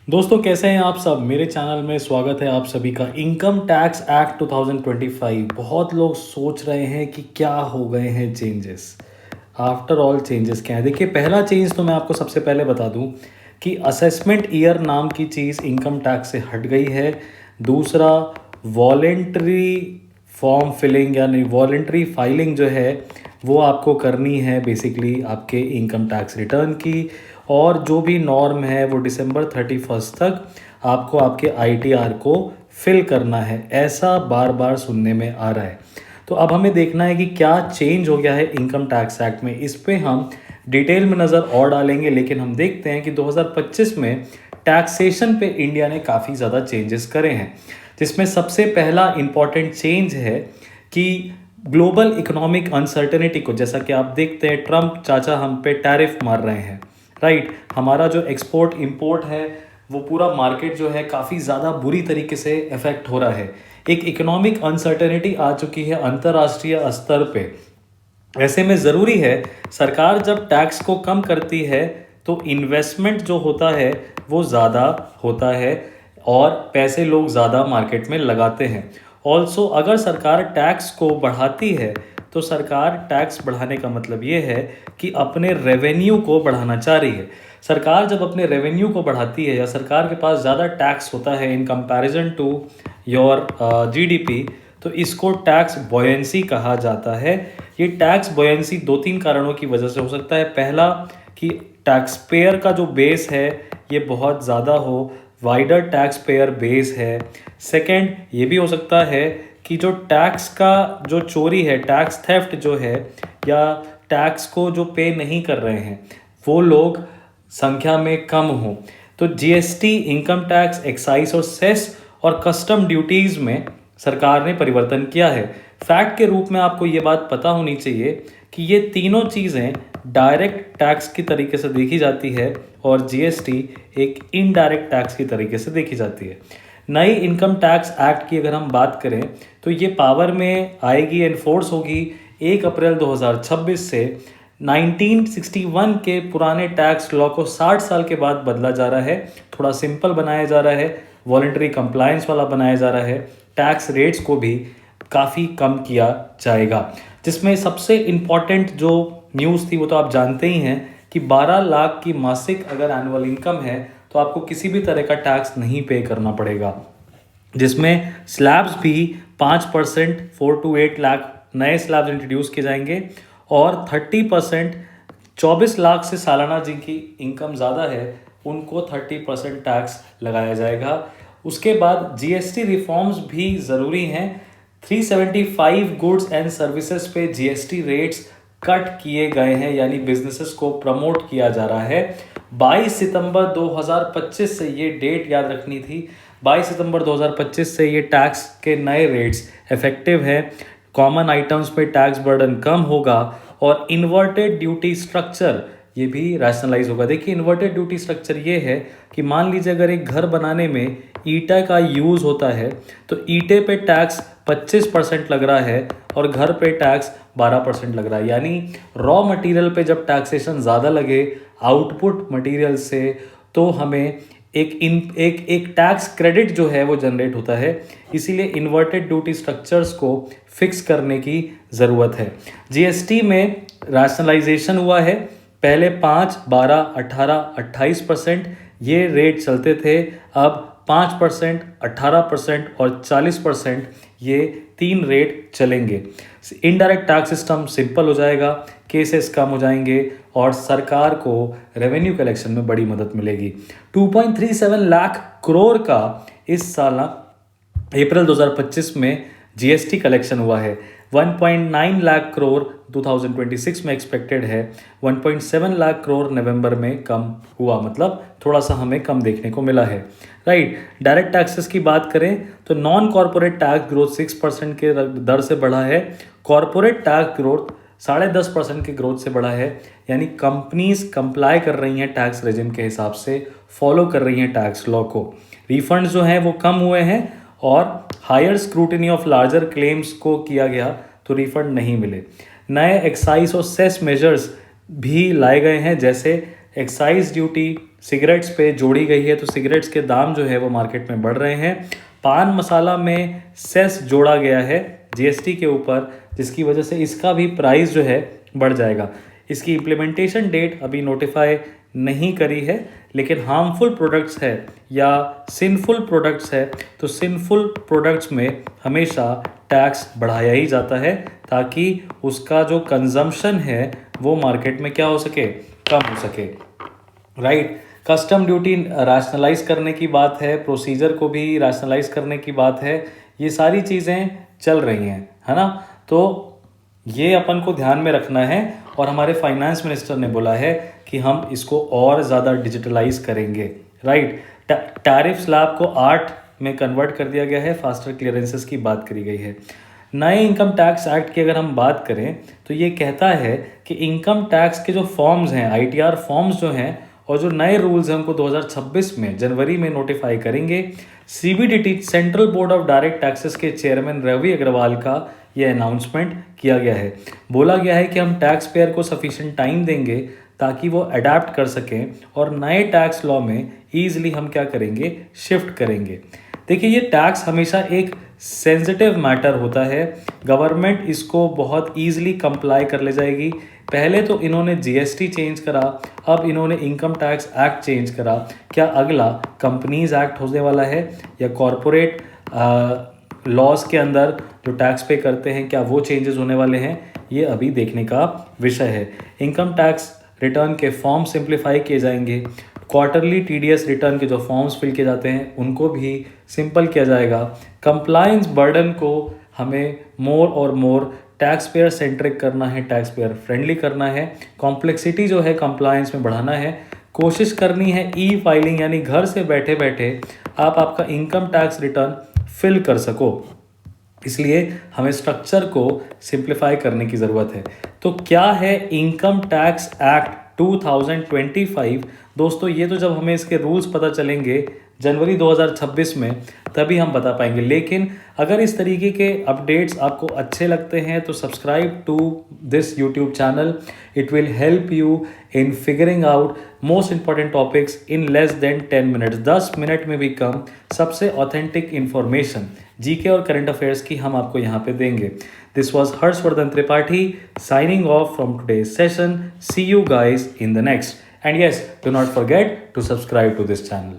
दोस्तों कैसे हैं आप सब। मेरे चैनल में स्वागत है आप सभी का। इनकम टैक्स एक्ट 2025 बहुत लोग सोच रहे हैं कि क्या हो गए हैं चेंजेस। आफ्टर ऑल चेंजेस क्या है? देखिए, पहला चेंज तो मैं आपको सबसे पहले बता दूं कि असेसमेंट ईयर नाम की चीज़ इनकम टैक्स से हट गई है। दूसरा, वॉलेंट्री फॉर्म फिलिंग यानी वॉलेंट्री फाइलिंग जो है वो आपको करनी है बेसिकली आपके इनकम टैक्स रिटर्न की। और जो भी नॉर्म है वो दिसंबर 31 तक आपको आपके आईटीआर को फिल करना है, ऐसा बार बार सुनने में आ रहा है। तो अब हमें देखना है कि क्या चेंज हो गया है इनकम टैक्स एक्ट में। इस पे हम डिटेल में नज़र और डालेंगे, लेकिन हम देखते हैं कि 2025 में टैक्सेशन पे इंडिया ने काफ़ी ज़्यादा चेंजेस करे हैं, जिसमें सबसे पहला इम्पॉर्टेंट चेंज है कि ग्लोबल इकोनॉमिक अनसर्टेनिटी को, जैसा कि आप देखते हैं ट्रम्प चाचा हम पे टैरिफ मार रहे हैं, राइट। हमारा जो एक्सपोर्ट इंपोर्ट है वो पूरा मार्केट जो है काफ़ी ज़्यादा बुरी तरीके से इफेक्ट हो रहा है। एक इकोनॉमिक अनसर्टेनिटी आ चुकी है अंतर्राष्ट्रीय स्तर पे। ऐसे में ज़रूरी है सरकार जब टैक्स को कम करती है तो इन्वेस्टमेंट जो होता है वो ज़्यादा होता है और पैसे लोग ज़्यादा मार्केट में लगाते हैं। ऑल्सो अगर सरकार टैक्स को बढ़ाती है तो सरकार टैक्स बढ़ाने का मतलब ये है कि अपने रेवेन्यू को बढ़ाना चाह रही है। सरकार जब अपने रेवेन्यू को बढ़ाती है या सरकार के पास ज़्यादा टैक्स होता है in comparison to your GDP, तो इसको टैक्स बॉयंसी कहा जाता है। ये टैक्स बॉयंसी दो तीन कारणों की वजह से हो सकता है। पहला कि टैक्स पेयर का जो बेस है ये बहुत ज़्यादा हो, वाइडर टैक्स पेयर बेस है। सेकंड, ये भी हो सकता है कि जो टैक्स का जो चोरी है, टैक्स थेफ्ट जो है, या टैक्स को जो पे नहीं कर रहे हैं वो लोग संख्या में कम हो। तो जीएसटी, इनकम टैक्स, एक्साइज और सेस और कस्टम ड्यूटीज़ में सरकार ने परिवर्तन किया है। फैक्ट के रूप में आपको ये बात पता होनी चाहिए कि ये तीनों चीज़ें डायरेक्ट टैक्स की तरीके से देखी जाती है और जीएसटी एक इनडायरेक्ट टैक्स की तरीके से देखी जाती है। नई इनकम टैक्स एक्ट की अगर हम बात करें तो ये पावर में आएगी, एनफोर्स होगी 1 अप्रैल 2026 से। 1961 के पुराने टैक्स लॉ को 60 साल के बाद बदला जा रहा है, थोड़ा सिंपल बनाया जा रहा है, वॉलंटरी कंप्लायंस वाला बनाया जा रहा है। टैक्स रेट्स को भी काफ़ी कम किया जाएगा, जिसमें सबसे इम्पॉर्टेंट जो न्यूज़ थी वो तो आप जानते ही हैं कि 12 लाख की मासिक अगर एनुअल इनकम है तो आपको किसी भी तरह का टैक्स नहीं पे करना पड़ेगा, जिसमें स्लैब्स भी 5% 4 to 8 लाख नए स्लैब्स इंट्रोड्यूस किए जाएंगे और 30% 24 लाख से सालाना जिनकी इनकम ज़्यादा है उनको 30% टैक्स लगाया जाएगा। उसके बाद जीएसटी रिफॉर्म्स भी ज़रूरी हैं। 375 गुड्स एंड सर्विसेज पे जीएसटी रेट्स कट किए गए हैं, यानी बिजनेसेस को प्रमोट किया जा रहा है। 22 सितंबर 2025 से ये डेट याद रखनी थी, 22 सितंबर 2025 से ये टैक्स के नए रेट्स इफेक्टिव हैं। कॉमन आइटम्स पे टैक्स बर्डन कम होगा और इन्वर्टेड ड्यूटी स्ट्रक्चर ये भी रैशनलाइज होगा। देखिए, इन्वर्टेड ड्यूटी स्ट्रक्चर ये है कि मान लीजिए अगर एक घर बनाने में ईंटा का यूज़ होता है तो ईंटे पे टैक्स 25% लग रहा है और घर पे टैक्स 12% लग रहा है। यानी रॉ मटेरियल पे जब टैक्सेशन ज़्यादा लगे आउटपुट मटेरियल से तो हमें एक टैक्स क्रेडिट जो है वो जनरेट होता है। इसीलिए इन्वर्टेड ड्यूटी स्ट्रक्चर्स को फिक्स करने की ज़रूरत है। जीएसटी में रैशनलाइजेशन हुआ है। पहले 5, 12, 18, 28% ये रेट चलते थे, अब 5%, 18% और 40% ये 3 रेट चलेंगे। इनडायरेक्ट टैक्स सिस्टम सिंपल हो जाएगा, केसेस कम हो जाएंगे और सरकार को रेवेन्यू कलेक्शन में बड़ी मदद मिलेगी। 2.37 लाख करोड़ का इस साल अप्रैल 2025 में जीएसटी कलेक्शन हुआ है। 1.9 लाख करोड़ 2026 में एक्सपेक्टेड है। 1.7 लाख करोड़ नवंबर में कम हुआ, मतलब थोड़ा सा हमें कम देखने को मिला है, राइट। डायरेक्ट टैक्सेस की बात करें तो नॉन कॉर्पोरेट टैक्स ग्रोथ 6% के दर से बढ़ा है। कॉर्पोरेट टैक्स ग्रोथ 10.5% के ग्रोथ से बढ़ा है। यानी कंपनीज कंप्लाई कर रही हैं टैक्स रेजिम के हिसाब से, फॉलो कर रही हैं टैक्स लॉ को। रिफंड्स जो हैं वो कम हुए हैं और higher scrutiny of larger claims को किया गया तो रिफंड नहीं मिले। नए एक्साइज और सेस मेजर्स भी लाए गए हैं, जैसे एक्साइज ड्यूटी सिगरेट्स पे जोड़ी गई है, तो सिगरेट्स के दाम जो है वो मार्केट में बढ़ रहे हैं। पान मसाला में सेस जोड़ा गया है जीएसटी के ऊपर, जिसकी वजह से इसका भी प्राइस जो है बढ़ जाएगा। इसकी इम्प्लीमेंटेशन डेट अभी नोटिफाई नहीं करी है, लेकिन हार्मफुल प्रोडक्ट्स है या सिनफुल प्रोडक्ट्स है तो सिनफुल प्रोडक्ट्स में हमेशा टैक्स बढ़ाया ही जाता है, ताकि उसका जो कंजम्पशन है वो मार्केट में क्या हो सके, कम हो सके, राइट। कस्टम ड्यूटी रैशनलाइज करने की बात है, प्रोसीजर को भी रैशनलाइज करने की बात है, ये सारी चीज़ें चल रही हैं, है ना। तो ये अपन को ध्यान में रखना है, और हमारे फाइनेंस मिनिस्टर ने बोला है कि हम इसको और ज़्यादा डिजिटलाइज करेंगे, राइट। टैरिफ स्लैब को 8 में कन्वर्ट कर दिया गया है, फास्टर क्लियरेंसेस की बात करी गई है। नए इनकम टैक्स एक्ट की अगर हम बात करें तो ये कहता है कि इनकम टैक्स के जो फॉर्म्स हैं, आईटीआर फॉर्म्स जो हैं, और जो नए रूल्स हैं उनको 2026 में जनवरी में नोटिफाई करेंगे। CBDT central board of direct taxes के चेयरमैन रवि अग्रवाल का ये अनाउंसमेंट किया गया है। बोला गया है कि हम टैक्स पेयर को सफिशिएंट टाइम देंगे ताकि वो अडेप्ट कर सकें, और नए टैक्स लॉ में ईजिली हम क्या करेंगे, शिफ्ट करेंगे। देखिए, ये टैक्स हमेशा एक सेंसिटिव मैटर होता है, गवर्नमेंट इसको बहुत ईजिली कंप्लाई कर ले जाएगी। पहले तो इन्होंने जीएसटी चेंज करा, अब इन्होंने इनकम टैक्स एक्ट चेंज करा, क्या अगला कंपनीज एक्ट होने वाला है या कॉरपोरेट लॉज के अंदर जो टैक्स पे करते हैं क्या वो चेंजेस होने वाले हैं, ये अभी देखने का विषय है। इनकम टैक्स रिटर्न के फॉर्म सिंप्लीफाई किए जाएंगे, क्वार्टरली टीडीएस रिटर्न के जो फॉर्म्स फिल किए जाते हैं उनको भी सिंपल किया जाएगा। कंप्लायंस बर्डन को हमें मोर और मोर टैक्स पेयर सेंट्रिक करना है, टैक्स पेयर फ्रेंडली करना है, कॉम्प्लेक्सिटी जो है कंप्लायंस में बढ़ाना है, कोशिश करनी है ई फाइलिंग, यानी घर से बैठे बैठे आप आपका इनकम टैक्स रिटर्न फिल कर सको। इसलिए हमें स्ट्रक्चर को सिंप्लीफाई करने की ज़रूरत है। तो क्या है इनकम टैक्स एक्ट 2025? दोस्तों, ये तो जब हमें इसके रूल्स पता चलेंगे जनवरी 2026 में, तभी हम बता पाएंगे। लेकिन अगर इस तरीके के अपडेट्स आपको अच्छे लगते हैं तो subscribe to this YouTube channel. It will help you in figuring out most important topics in less than 10 minutes. 10 minute में भी कम सबसे ऑथेंटिक इन्फॉर्मेशन जीके और करंट अफेयर्स की हम आपको यहाँ पे देंगे। This was Harshvardhan Tripathi signing off from today's session. See you guys in the next. And yes, do not forget to subscribe to this channel.